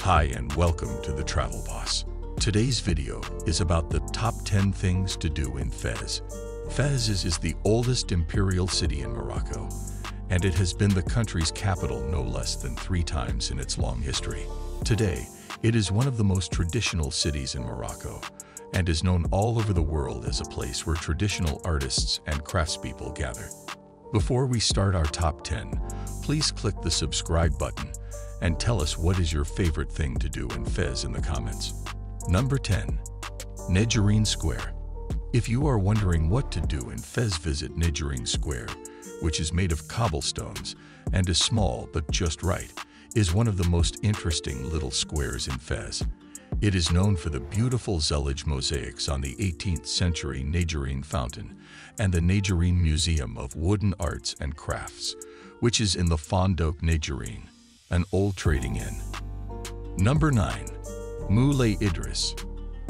Hi and welcome to the Travel Boss. Today's video is about the top 10 things to do in Fez. Fez is the oldest imperial city in Morocco, and it has been the country's capital no less than 3 times in its long history. Today, it is one of the most traditional cities in Morocco and is known all over the world as a place where traditional artists and craftspeople gather. Before we start our top 10, please click the subscribe button and tell us what is your favorite thing to do in Fez in the comments. Number 10. Nedjerine Square. If you are wondering what to do in Fez, visit Nedjerine Square, which is made of cobblestones and is small but just right, is one of the most interesting little squares in Fez. It is known for the beautiful Zellige mosaics on the 18th century Nedjerine fountain and the Nedjerine Museum of Wooden Arts and Crafts, which is in the Fondouk Nedjerine, an old trading inn. Number 9. Moulay Idriss.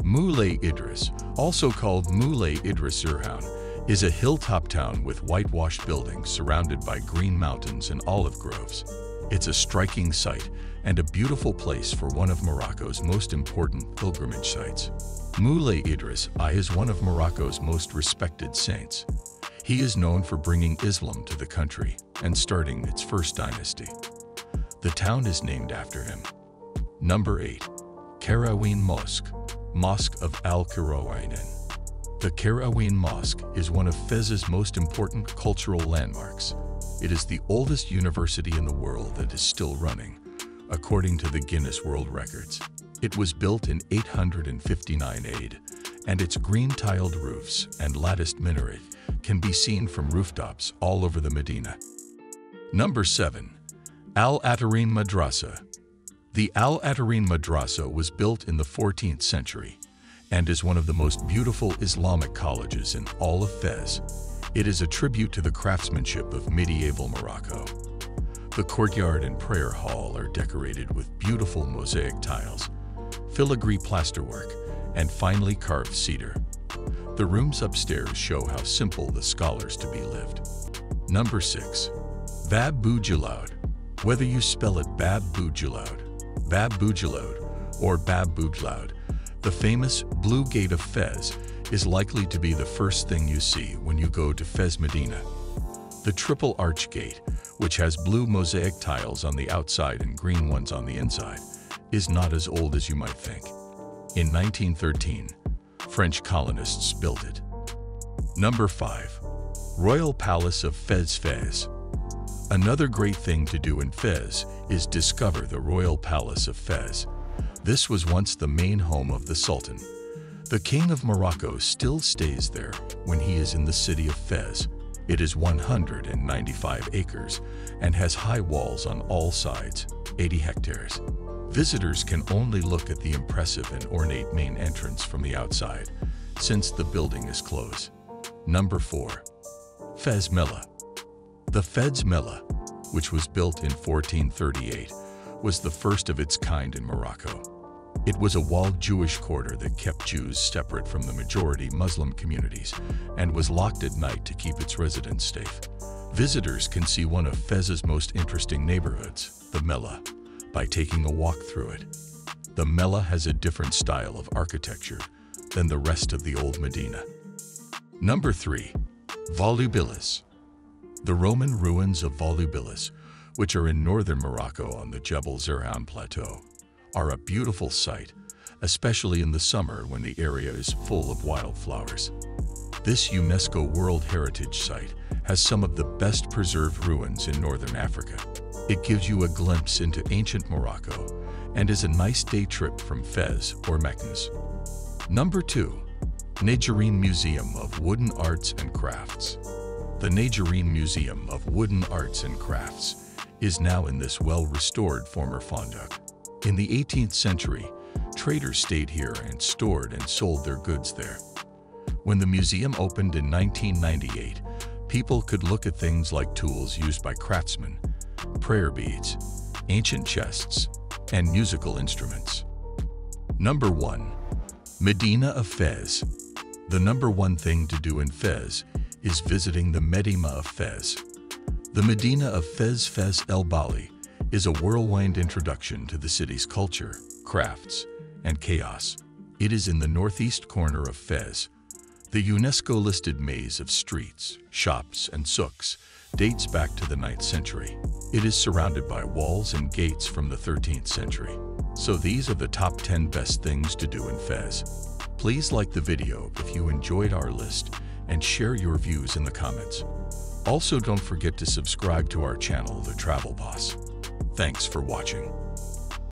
Moulay Idriss, also called Moulay Idriss Zerhoun, is a hilltop town with whitewashed buildings surrounded by green mountains and olive groves. It's a striking sight and a beautiful place for one of Morocco's most important pilgrimage sites. Moulay Idriss I is one of Morocco's most respected saints. He is known for bringing Islam to the country and starting its first dynasty. The town is named after him. Number 8. Kairouane Mosque, Mosque of Al-Kairouane. The Kairouane Mosque is one of Fez's most important cultural landmarks. It is the oldest university in the world that is still running, according to the Guinness World Records. It was built in 859 AD, and its green-tiled roofs and latticed minaret can be seen from rooftops all over the Medina. Number 7. Al-Atarine Madrasa. The Al-Atarine Madrasa was built in the 14th century and is one of the most beautiful Islamic colleges in all of Fez. It is a tribute to the craftsmanship of medieval Morocco. The courtyard and prayer hall are decorated with beautiful mosaic tiles, filigree plasterwork, and finely carved cedar. The rooms upstairs show how simple the scholars to be lived. Number 6. Bab Boujaloud. Whether you spell it Bab Boujaloud, or Bab Boujaloud, the famous Blue Gate of Fez is likely to be the first thing you see when you go to Fez Medina. The triple arch gate, which has blue mosaic tiles on the outside and green ones on the inside, is not as old as you might think. In 1913, French colonists built it. Number 5. Royal Palace of Fez. Another great thing to do in Fez is discover the Royal Palace of Fez. This was once the main home of the Sultan. The King of Morocco still stays there when he is in the city of Fez. It is 195 acres and has high walls on all sides, 80 hectares. Visitors can only look at the impressive and ornate main entrance from the outside, since the building is closed. Number 4. Fez Mela. The Fez Mela, which was built in 1438, was the first of its kind in Morocco. It was a walled Jewish quarter that kept Jews separate from the majority Muslim communities and was locked at night to keep its residents safe. Visitors can see one of Fez's most interesting neighborhoods, the Mela, by taking a walk through it. The Mela has a different style of architecture than the rest of the old Medina. Number 3. Volubilis. The Roman ruins of Volubilis, which are in northern Morocco on the Jebel Zerhoun Plateau, are a beautiful sight, especially in the summer when the area is full of wildflowers. This UNESCO World Heritage Site has some of the best preserved ruins in northern Africa. It gives you a glimpse into ancient Morocco and is a nice day trip from Fez or Meknes. Number 2. Nedjerine Museum of Wooden Arts and Crafts. The Nedjerine Museum of Wooden Arts and Crafts is now in this well-restored former Fondouk. In the 18th century, traders stayed here and stored and sold their goods there. When the museum opened in 1998, people could look at things like tools used by craftsmen, prayer beads, ancient chests, and musical instruments. Number 1. Medina of Fez. The number 1 thing to do in Fez is visiting the Medina of Fez. The Medina of Fez El Bali is a whirlwind introduction to the city's culture, crafts, and chaos. It is in the northeast corner of Fez. The UNESCO-listed maze of streets, shops, and souks dates back to the 9th century. It is surrounded by walls and gates from the 13th century. So these are the top 10 best things to do in Fez. Please like the video if you enjoyed our list and share your views in the comments. Also, don't forget to subscribe to our channel, The Travel Boss. Thanks for watching.